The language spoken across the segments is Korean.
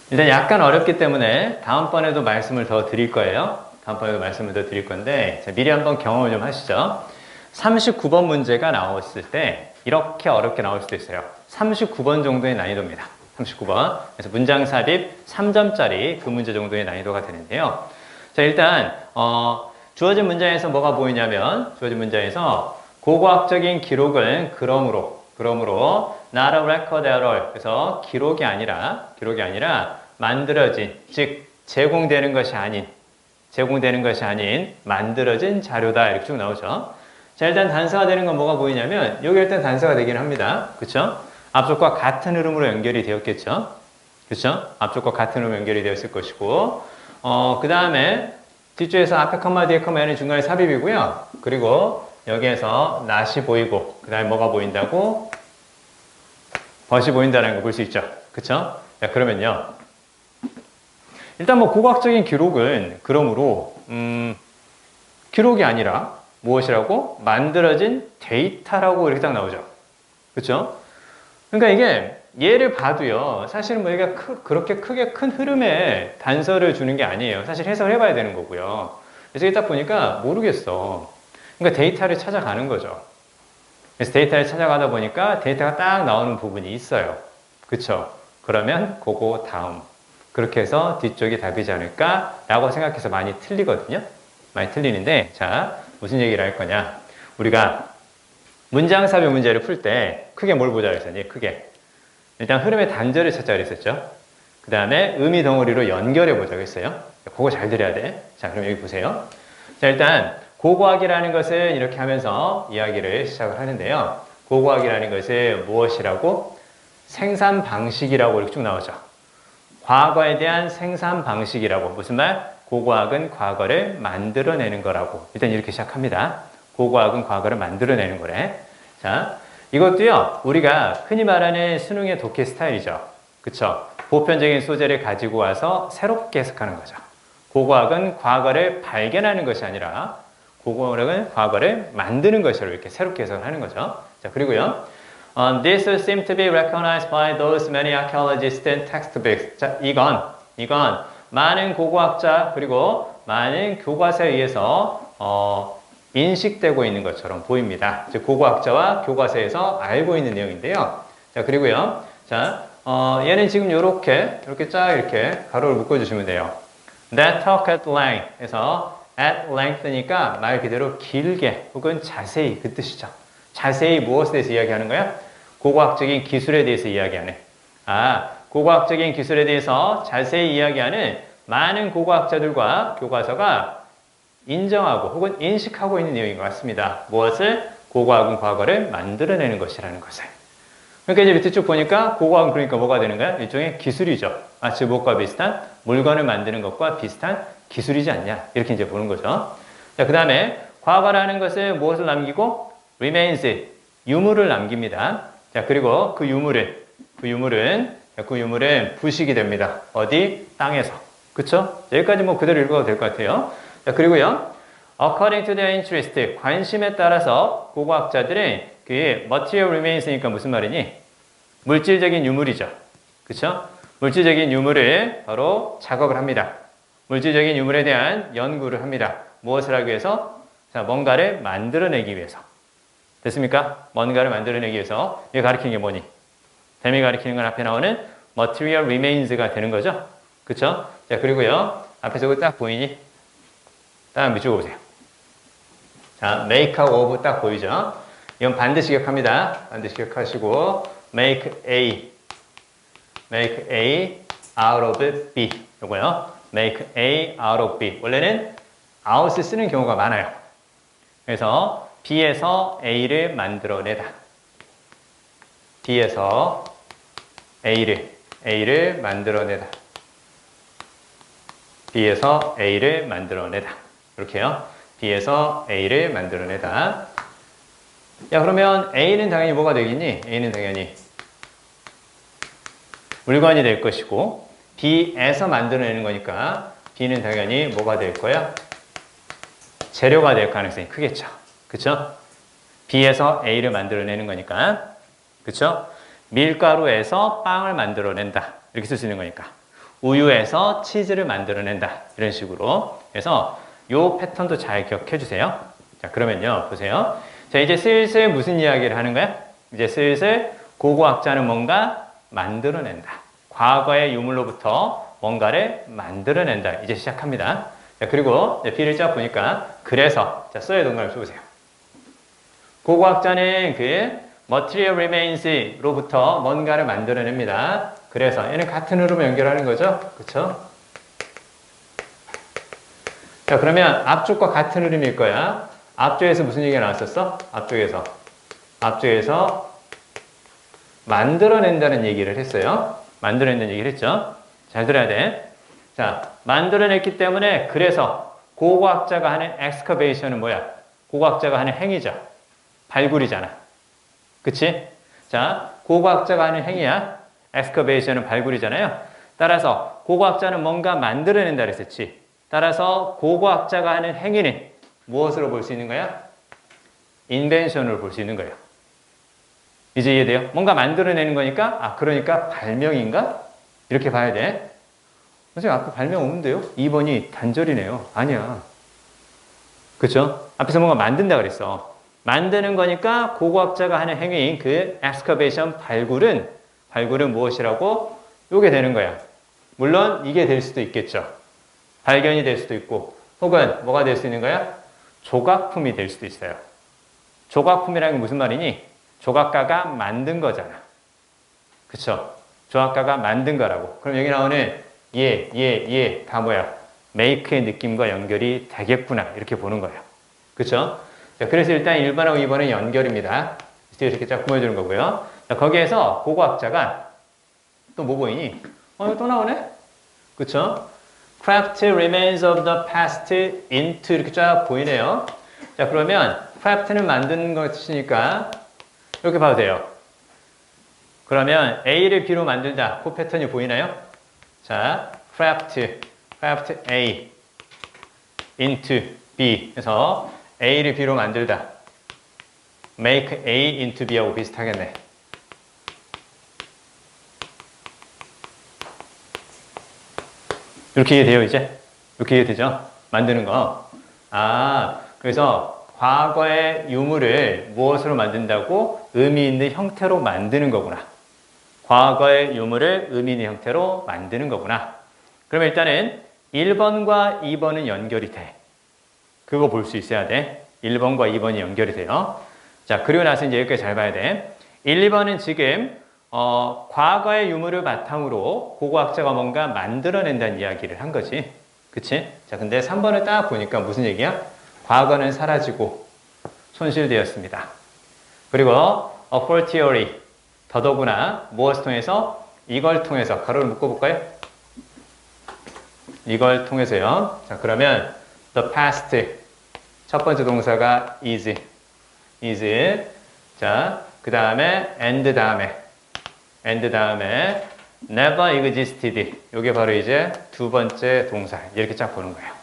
일단 약간 어렵기 때문에 다음번에도 말씀을 더 드릴 거예요. 다음번에도 말씀을 더 드릴 건데, 자, 미리 한번 경험을 좀 하시죠. 39번 문제가 나왔을 때 이렇게 어렵게 나올 수도 있어요. 39번 정도의 난이도입니다. 39번. 그래서 문장 삽입 3점짜리 그 문제 정도의 난이도가 되는데요. 자, 일단 주어진 문장에서 뭐가 보이냐면, 주어진 문장에서 고고학적인 기록은 그러므로 not a record at all. 그래서 기록이 아니라 만들어진, 즉 제공되는 것이 아닌 만들어진 자료다. 이렇게 쭉 나오죠. 자, 일단 단서가 되는 건 뭐가 보이냐면, 여기 일단 단서가 되긴 합니다. 그쵸? 앞쪽과 같은 흐름으로 연결이 되었겠죠? 그쵸? 앞쪽과 같은 흐름으로 연결이 되었을 것이고, 그 다음에 뒤쪽에서 앞에 컴마, 뒤에 컴마, 얘는 중간에 삽입이고요. 그리고 여기에서 not이 보이고, 그 다음에 뭐가 보인다고? but이 보인다는 거 볼 수 있죠? 그쵸? 자, 그러면요. 일단 뭐 고고학적인 기록은 그러므로 기록이 아니라 무엇이라고? 만들어진 데이터라고 이렇게 딱 나오죠. 그렇죠? 그러니까 이게 얘를 봐도요. 사실은 뭐 얘가 그렇게 크게 큰 흐름에 단서를 주는 게 아니에요. 사실 해석을 해봐야 되는 거고요. 그래서 이게 딱 보니까 모르겠어. 그러니까 데이터를 찾아가는 거죠. 그래서 데이터를 찾아가다 보니까 데이터가 딱 나오는 부분이 있어요. 그쵸? 그러면 그거 다음. 그렇게 해서 뒤쪽이 답이지 않을까라고 생각해서 많이 틀리거든요. 많이 틀리는데, 자, 무슨 얘기를 할 거냐. 우리가 문장 삽입 문제를 풀 때 크게 뭘 보자 그랬더니, 크게. 일단 흐름의 단절을 찾자 그랬었죠. 그 다음에 의미 덩어리로 연결해 보자고 했어요. 그거 잘 들어야 돼. 자, 그럼 여기 보세요. 자, 일단 고고학이라는 것은 이렇게 하면서 이야기를 시작을 하는데요. 고고학이라는 것은 무엇이라고? 생산 방식이라고 이렇게 쭉 나오죠. 과거에 대한 생산 방식이라고. 무슨 말? 고고학은 과거를 만들어내는 거라고. 일단 이렇게 시작합니다. 고고학은 과거를 만들어내는 거래. 자, 이것도요, 우리가 흔히 말하는 수능의 독해 스타일이죠. 그쵸? 보편적인 소재를 가지고 와서 새롭게 해석하는 거죠. 고고학은 과거를 발견하는 것이 아니라 고고학은 과거를 만드는 것으로 이렇게 새롭게 해석을 하는 거죠. 자, 그리고요. This seems to be recognized by those many archaeologists and textbooks. 자, 이건 많은 고고학자 그리고 많은 교과서에 의해서 인식되고 있는 것처럼 보입니다. 즉 고고학자와 교과서에서 알고 있는 내용인데요. 자, 그리고요. 자, 얘는 지금 이렇게 쫙 이렇게 가로를 묶어주시면 돼요. That talk at length. 해서 at length니까 말 그대로 길게 혹은 자세히 그 뜻이죠. 자세히 무엇에 대해서 이야기하는 거야? 고고학적인 기술에 대해서 이야기하는. 고고학적인 기술에 대해서 자세히 이야기하는 많은 고고학자들과 교과서가 인정하고 혹은 인식하고 있는 내용인 것 같습니다. 무엇을? 고고학은 과거를 만들어내는 것이라는 것을. 그러니까 이제 밑에 쭉 보니까 고고학은 그러니까 뭐가 되는 거야? 일종의 기술이죠. 즉 무엇과 비슷한? 물건을 만드는 것과 비슷한 기술이지 않냐? 이렇게 이제 보는 거죠. 자, 그 다음에 과거라는 것은 무엇을 남기고? remains, 유물을 남깁니다. 자, 그리고 그 유물은 부식이 됩니다. 어디? 땅에서. 그쵸? 여기까지 뭐 그대로 읽어도 될 것 같아요. 자, 그리고요. According to their interest, 관심에 따라서 고고학자들은 그 material remains니까 무슨 말이니? 물질적인 유물이죠. 그쵸? 물질적인 유물을 바로 작업을 합니다. 물질적인 유물에 대한 연구를 합니다. 무엇을 하기 위해서? 자, 뭔가를 만들어내기 위해서. 됐습니까? 뭔가를 만들어내기 위해서. 이거 가리키는 게 뭐니? 뱀이 가리키는 건 앞에 나오는 material remains가 되는 거죠. 그쵸? 자, 그리고요. 앞에 저거 딱 보이니? 딱 밑줄 보세요. 자, make하고 of 딱 보이죠? 이건 반드시 기억합니다. 반드시 기억하시고 make A out of B 요거요. make A out of B. 원래는 out을 쓰는 경우가 많아요. 그래서 B에서 A를 만들어내다. B에서 A를 만들어내다. B에서 A를 만들어내다. 이렇게요. B에서 A를 만들어내다. 야, 그러면 A는 당연히 뭐가 되겠니? A는 당연히 물건이 될 것이고 B에서 만들어내는 거니까 B는 당연히 뭐가 될 거야? 재료가 될 가능성이 크겠죠. 그쵸? B에서 A를 만들어내는 거니까. 그쵸? 밀가루에서 빵을 만들어낸다. 이렇게 쓸 수 있는 거니까. 우유에서 치즈를 만들어낸다. 이런 식으로. 그래서 요 패턴도 잘 기억해 주세요. 자, 그러면요. 보세요. 자, 이제 슬슬 무슨 이야기를 하는 거야? 이제 슬슬 고고학자는 뭔가 만들어낸다. 과거의 유물로부터 뭔가를 만들어낸다. 이제 시작합니다. 자, 그리고 B를 쫙 보니까 그래서 자, 써야 동그라미 써보세요. 고고학자는 그 material remains로부터 뭔가를 만들어냅니다. 그래서 얘는 같은 흐름을 연결하는 거죠. 그렇죠? 자, 그러면 앞쪽과 같은 흐름일 거야. 앞쪽에서 무슨 얘기가 나왔었어? 앞쪽에서 만들어낸다는 얘기를 했어요. 만들어낸다는 얘기를 했죠. 잘 들어야 돼. 자, 만들어냈기 때문에 그래서 고고학자가 하는 excavation은 뭐야? 고고학자가 하는 행위죠. 발굴이잖아. 그치? 자, 고고학자가 하는 행위야. excavation은 발굴이잖아요. 따라서 고고학자는 뭔가 만들어낸다 그랬었지. 따라서 고고학자가 하는 행위는 무엇으로 볼 수 있는 거야? 인벤션으로 볼 수 있는 거예요. 이제 이해돼요? 뭔가 만들어내는 거니까 아 그러니까 발명인가? 이렇게 봐야 돼. 선생님 앞에 발명 없는데요? 2번이 단절이네요. 아니야. 그쵸? 앞에서 뭔가 만든다 그랬어. 만드는 거니까 고고학자가 하는 행위인 그 excavation 발굴은 무엇이라고? 요게 되는 거야. 물론 이게 될 수도 있겠죠. 발견이 될 수도 있고 혹은 뭐가 될 수 있는 거야? 조각품이 될 수도 있어요. 조각품이라는 게 무슨 말이니? 조각가가 만든 거잖아. 그쵸? 조각가가 만든 거라고. 그럼 여기 나오는 다 뭐야? make의 느낌과 연결이 되겠구나. 이렇게 보는 거예요. 그쵸? 자, 그래서 일단 1번하고 2번은 연결입니다. 이렇게 쫙 보여주는 거고요. 자, 거기에서 고고학자가 또 뭐 보이니? 이거 또 나오네? 그쵸? Craft remains of the past into 이렇게 쫙 보이네요. 자, 그러면 craft는 만드는 것이니까 이렇게 봐도 돼요. 그러면 A를 B로 만들다. 그 패턴이 보이나요? 자, craft A into B. 그래서 A를 B로 만들다. make A into B하고 비슷하겠네. 이렇게 이해돼요, 이제? 이렇게 이해되죠? 만드는 거. 아, 그래서 과거의 유물을 무엇으로 만든다고? 의미 있는 형태로 만드는 거구나. 과거의 유물을 의미 있는 형태로 만드는 거구나. 그러면 일단은 1번과 2번은 연결이 돼. 그거 볼 수 있어야 돼. 1번과 2번이 연결이 돼요. 자, 그리고 나서 이제 여기까지 잘 봐야 돼. 1, 2번은 지금 과거의 유물을 바탕으로 고고학자가 뭔가 만들어낸다는 이야기를 한 거지. 그치? 자, 근데 3번을 딱 보니까 무슨 얘기야? 과거는 사라지고 손실되었습니다. 그리고 a fortiori 더더구나 무엇을 통해서? 이걸 통해서 가로를 묶어볼까요? 이걸 통해서요. 자, 그러면 the past 첫 번째 동사가 is. 자, 그 다음에 and 다음에 never existed. 이게 바로 이제 두 번째 동사. 이렇게 쫙 보는 거예요.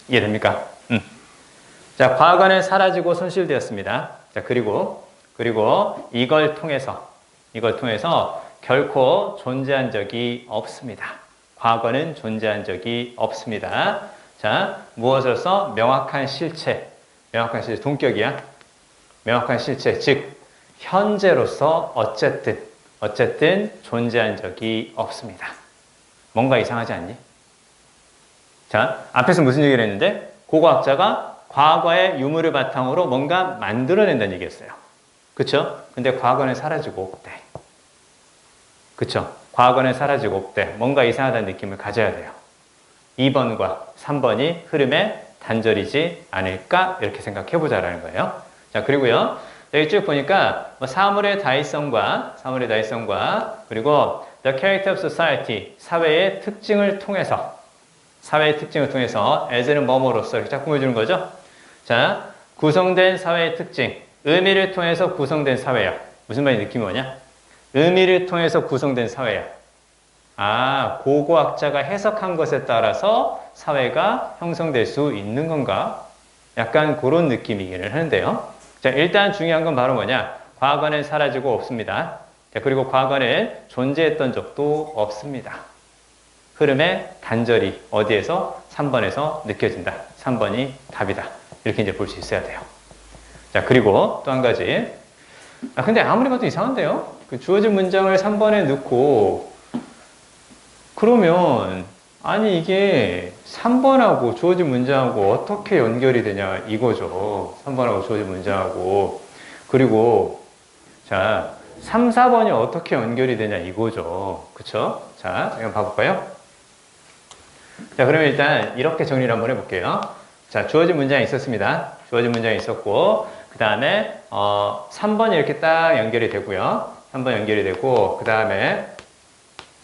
이해됩니까? 자, 과거는 사라지고 손실되었습니다. 자, 그리고 이걸 통해서 결코 존재한 적이 없습니다. 과거는 존재한 적이 없습니다. 자, 무엇으로서? 명확한 실체, 동격이야. 명확한 실체, 즉 현재로서 어쨌든 존재한 적이 없습니다. 뭔가 이상하지 않니? 자, 앞에서 무슨 얘기를 했는데? 고고학자가 과거의 유물을 바탕으로 뭔가 만들어낸다는 얘기였어요. 그쵸? 근데 과거는 사라지고 없대. 그쵸? 과거는 사라지고 없대. 뭔가 이상하다는 느낌을 가져야 돼요. 2번과 3번이 흐름의 단절이지 않을까? 이렇게 생각해보자라는 거예요. 자, 그리고요. 여기 쭉 보니까 사물의 다이성과 그리고 the character of society, 사회의 특징을 통해서 as는 뭐뭐로서 이렇게 쫙 보여주는 거죠. 자, 구성된 사회의 특징, 의미를 통해서 구성된 사회야. 무슨 말이 느낌이 오냐? 의미를 통해서 구성된 사회야. 아, 고고학자가 해석한 것에 따라서 사회가 형성될 수 있는 건가? 약간 그런 느낌이기는 하는데요. 자, 일단 중요한 건 바로 뭐냐? 과거는 사라지고 없습니다. 자, 그리고 과거는 존재했던 적도 없습니다. 흐름의 단절이 어디에서? 3번에서 느껴진다. 3번이 답이다. 이렇게 이제 볼 수 있어야 돼요. 자, 그리고 또 한 가지. 근데 아무리 봐도 이상한데요? 그 주어진 문장을 3번에 넣고, 그러면, 아니, 이게 3번하고 주어진 문장하고 어떻게 연결이 되냐, 이거죠. 3번하고 주어진 문장하고. 그리고, 자, 3, 4번이 어떻게 연결이 되냐, 이거죠. 그쵸? 자, 한번 봐볼까요? 자, 그러면 일단 이렇게 정리를 한번 해볼게요. 자, 주어진 문장이 있었습니다. 주어진 문장이 있었고, 그 다음에 3번이 이렇게 딱 연결이 되고요. 3번 연결이 되고, 그 다음에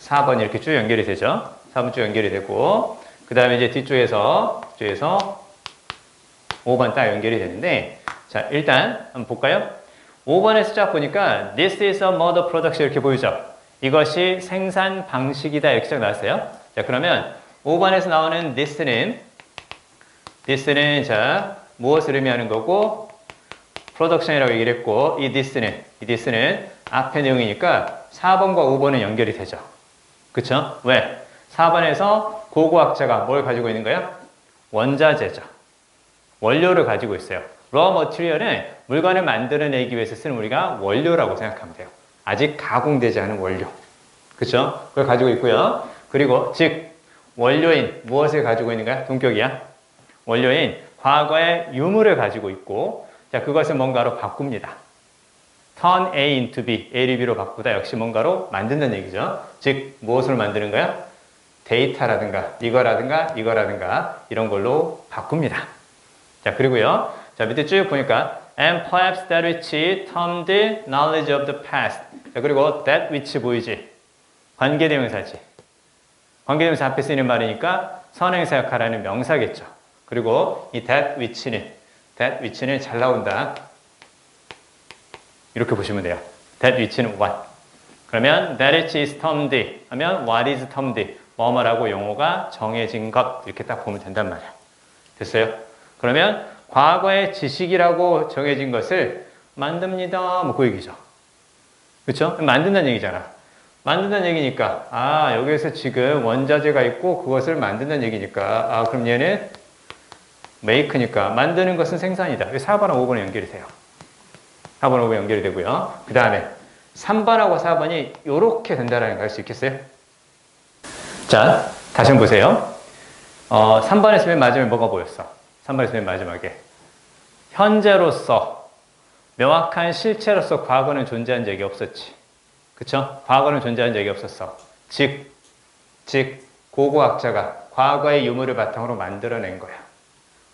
4번이 이렇게 쭉 연결이 되죠. 4번 쭉 연결이 되고, 그 다음에 이제 뒤쪽에서 5번 딱 연결이 되는데, 자, 일단 한번 볼까요? 5번에서 쫙 보니까 This is a mode of production 이렇게 보이죠? 이것이 생산 방식이다 이렇게 쫙 나왔어요. 자, 그러면 5번에서 나오는 this는 자, 무엇을 의미하는 거고, production이라고 얘기를 했고, 이 this는 앞의 내용이니까 4번과 5번은 연결이 되죠. 그쵸? 왜? 4번에서 고고학자가 뭘 가지고 있는 거예요? 원자재죠. 원료를 가지고 있어요. raw material은 물건을 만들어내기 위해서 쓰는 우리가 원료라고 생각하면 돼요. 아직 가공되지 않은 원료. 그쵸? 그걸 가지고 있고요. 그리고 즉 원료인 무엇을 가지고 있는 거야? 동격이야. 원료인 과거의 유물을 가지고 있고, 자, 그것을 뭔가로 바꿉니다. turn A into B, A를 B로 바꾸다 역시 뭔가로 만든다는 얘기죠. 즉 무엇으로 만드는 거야? 데이터라든가 이거라든가 이런 걸로 바꿉니다. 자, 그리고요. 자, 밑에 쭉 보니까 and perhaps that which termed knowledge of the past. 자, 그리고 that which 보이지? 관계대명사지. 관계대명사 앞에 쓰이는 말이니까 선행사 역할하는 명사겠죠. 그리고 이 that which는 잘 나온다. 이렇게 보시면 돼요. that which는 what. 그러면 that which is termed 하면 what is termed. 뭐뭐라고 용어가 정해진 것. 이렇게 딱 보면 된단 말이야. 됐어요? 그러면 과거의 지식이라고 정해진 것을 만듭니다. 뭐 그 얘기죠. 그렇죠? 만든다는 얘기잖아. 만든다는 얘기니까 여기에서 지금 원자재가 있고 그것을 만든다는 얘기니까 그럼 얘는 make니까 만드는 것은 생산이다. 4번하고 5번이 연결이 돼요. 4번, 5번 연결이 되고요. 그 다음에 3번하고 4번이 이렇게 된다라는 거 알 수 있겠어요? 자, 다시 한번 보세요. 3번에서 맨 마지막에 뭐가 보였어? 3번에서 맨 마지막에 현재로서 명확한 실체로서 과거는 존재한 적이 없었지. 그쵸? 과거는 존재한 적이 없었어. 즉 고고학자가 과거의 유물을 바탕으로 만들어낸 거야.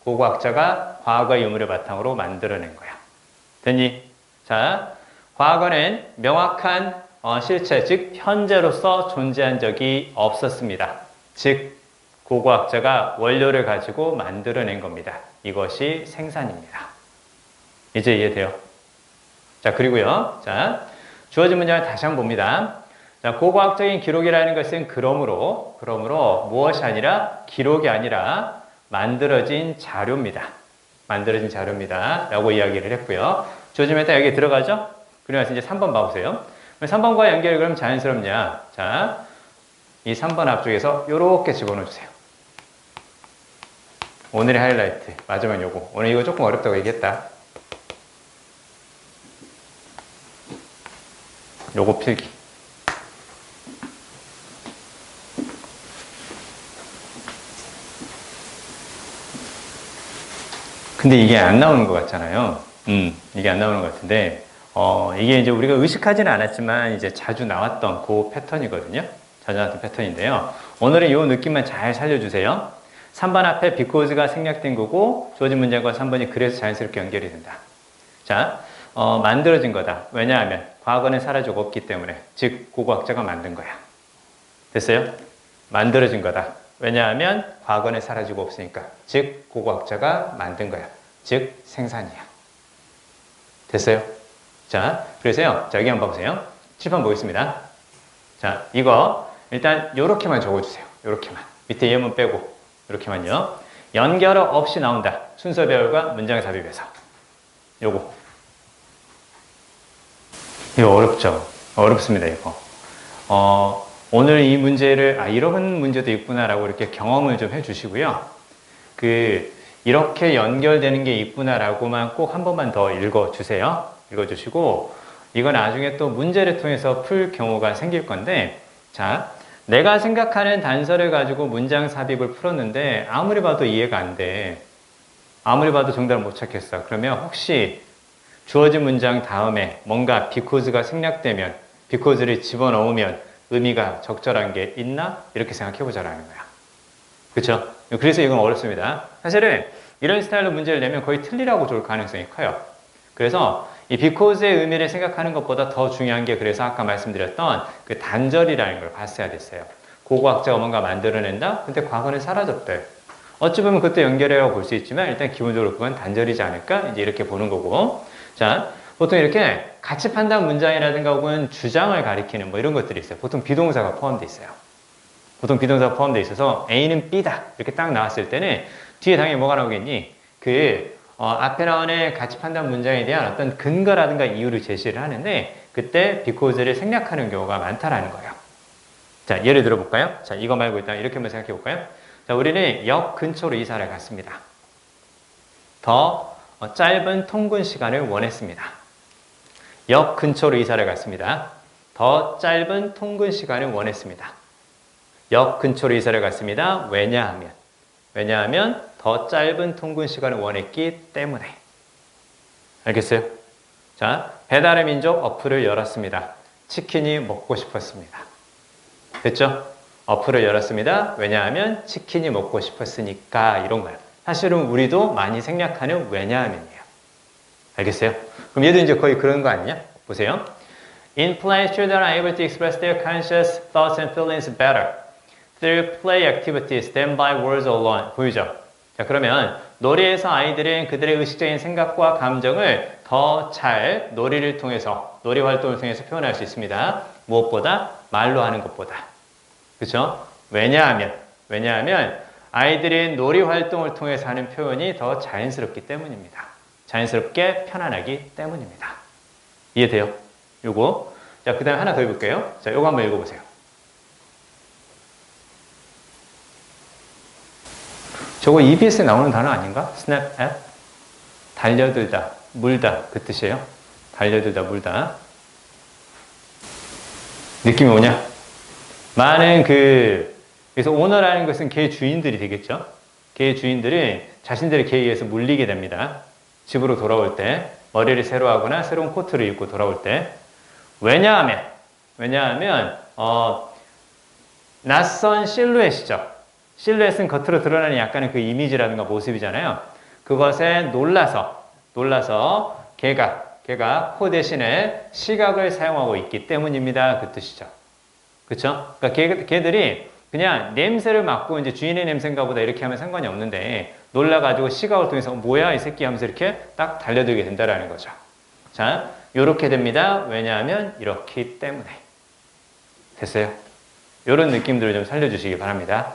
고고학자가 과거의 유물을 바탕으로 만들어낸 거야. 됐니? 자, 과거는 명확한 실체, 즉 현재로서 존재한 적이 없었습니다. 즉 고고학자가 원료를 가지고 만들어낸 겁니다. 이것이 생산입니다. 이제 이해돼요? 자, 그리고요. 자, 주어진 문장을 다시 한번 봅니다. 자, 고고학적인 기록이라는 것은 그러므로 무엇이 아니라 기록이 아니라 만들어진 자료입니다. 만들어진 자료입니다. 라고 이야기를 했고요. 주어지면 일단 여기 들어가죠? 그러면서 이제 3번 봐보세요. 3번과 연결이 그럼 자연스럽냐? 자, 이 3번 앞쪽에서 요렇게 집어넣어주세요. 오늘의 하이라이트. 마지막 요거. 오늘 이거 조금 어렵다고 얘기했다. 요거 필기. 근데 이게 안 나오는 것 같잖아요. 이게 안 나오는 것 같은데, 이게 이제 우리가 의식하지는 않았지만 이제 자주 나왔던 그 패턴이거든요. 자주 나왔던 패턴인데요. 오늘은 이 느낌만 잘 살려주세요. 3번 앞에 because가 생략된 거고, 주어진 문장과 3번이 그래서 자연스럽게 연결이 된다. 자, 만들어진 거다. 왜냐하면 과거는 사라지고 없기 때문에. 즉, 고고학자가 만든 거야. 됐어요? 만들어진 거다. 왜냐하면 과거는 사라지고 없으니까. 즉, 고고학자가 만든 거야. 즉, 생산이야. 됐어요? 자, 그래서요. 자, 여기 한번 봐보세요. 칠판 보겠습니다. 자, 이거 일단 요렇게만 적어주세요. 요렇게만. 밑에 예문 빼고 요렇게만요. 연결어 없이 나온다. 순서 배열과 문장 삽입에서. 요거. 이거 어렵죠? 어렵습니다, 이거. 오늘 이 문제를, 이런 문제도 있구나라고 이렇게 경험을 좀 해주시고요. 이렇게 연결되는 게 있구나라고만 꼭 한 번만 더 읽어주세요. 읽어주시고, 이건 나중에 또 문제를 통해서 풀 경우가 생길 건데, 자, 내가 생각하는 단서를 가지고 문장 삽입을 풀었는데, 아무리 봐도 이해가 안 돼. 아무리 봐도 정답을 못 찾겠어. 그러면 혹시 주어진 문장 다음에 뭔가 because가 생략되면, because를 집어넣으면 의미가 적절한 게 있나? 이렇게 생각해 보자라는 거야. 그쵸? 그래서 이건 어렵습니다. 사실은 이런 스타일로 문제를 내면 거의 틀리라고 좋을 가능성이 커요. 그래서 이 because의 의미를 생각하는 것보다 더 중요한 게 그래서 아까 말씀드렸던 그 단절이라는 걸 봤어야 됐어요. 고고학자가 뭔가 만들어낸다? 근데 과거는 사라졌대. 어찌 보면 그때 연결해라고 볼 수 있지만 일단 기본적으로 그건 단절이지 않을까? 이제 이렇게 보는 거고. 자, 보통 이렇게 가치 판단 문장이라든가 혹은 주장을 가리키는 뭐 이런 것들이 있어요. 보통 비동사가 포함되어 있어요. 보통 비동사가 포함되어 있어서 A는 B다. 이렇게 딱 나왔을 때는 뒤에 당연히 뭐가 나오겠니? 앞에 나오는 가치 판단 문장에 대한 어떤 근거라든가 이유를 제시를 하는데 그때 because를 생략하는 경우가 많다라는 거예요. 자, 예를 들어볼까요? 자, 이거 말고 일단 이렇게 한번 생각해 볼까요? 자, 우리는 역 근처로 이사를 갔습니다. 더 짧은 통근 시간을 원했습니다. 역 근처로 이사를 갔습니다. 더 짧은 통근 시간을 원했습니다. 역 근처로 이사를 갔습니다. 왜냐하면 더 짧은 통근 시간을 원했기 때문에. 알겠어요? 자, 배달의 민족 어플을 열었습니다. 치킨이 먹고 싶었습니다. 됐죠? 어플을 열었습니다. 왜냐하면 치킨이 먹고 싶었으니까 이런 거예요. 사실은 우리도 많이 생략하는 왜냐하면이에요. 알겠어요? 그럼 얘도 이제 거의 그런 거 아니냐? 보세요. In play, children are able to express their conscious thoughts and feelings better through play activities than by words alone. 보이죠? 자, 그러면 놀이에서 아이들은 그들의 의식적인 생각과 감정을 더 잘 놀이 활동을 통해서 표현할 수 있습니다. 무엇보다? 말로 하는 것보다. 그렇죠? 왜냐하면 아이들이 놀이 활동을 통해서 하는 표현이 더 자연스럽기 때문입니다. 자연스럽게 편안하기 때문입니다. 이해돼요? 요거. 자, 그 다음에 하나 더 해볼게요. 자, 요거 한번 읽어보세요. 저거 EBS에 나오는 단어 아닌가? snap at? 달려들다, 물다 그 뜻이에요. 달려들다, 물다. 느낌이 오냐? 많은 그래서 오너라는 것은 개 주인들이 되겠죠. 개 주인들은 자신들의 개에 의해서 물리게 됩니다. 집으로 돌아올 때, 머리를 새로 하거나 새로운 코트를 입고 돌아올 때. 왜냐하면 낯선 실루엣이죠. 실루엣은 겉으로 드러나는 약간의 그 이미지라든가 모습이잖아요. 그것에 놀라서 개가 코 대신에 시각을 사용하고 있기 때문입니다. 그 뜻이죠. 그쵸? 그러니까 개들이 그냥 냄새를 맡고 이제 주인의 냄새인가 보다 이렇게 하면 상관이 없는데 놀라가지고 시각을 통해서 뭐야 이 새끼 하면서 이렇게 딱 달려들게 된다라는 거죠. 자, 요렇게 됩니다. 왜냐하면 이렇기 때문에. 됐어요? 요런 느낌들을 좀 살려주시기 바랍니다.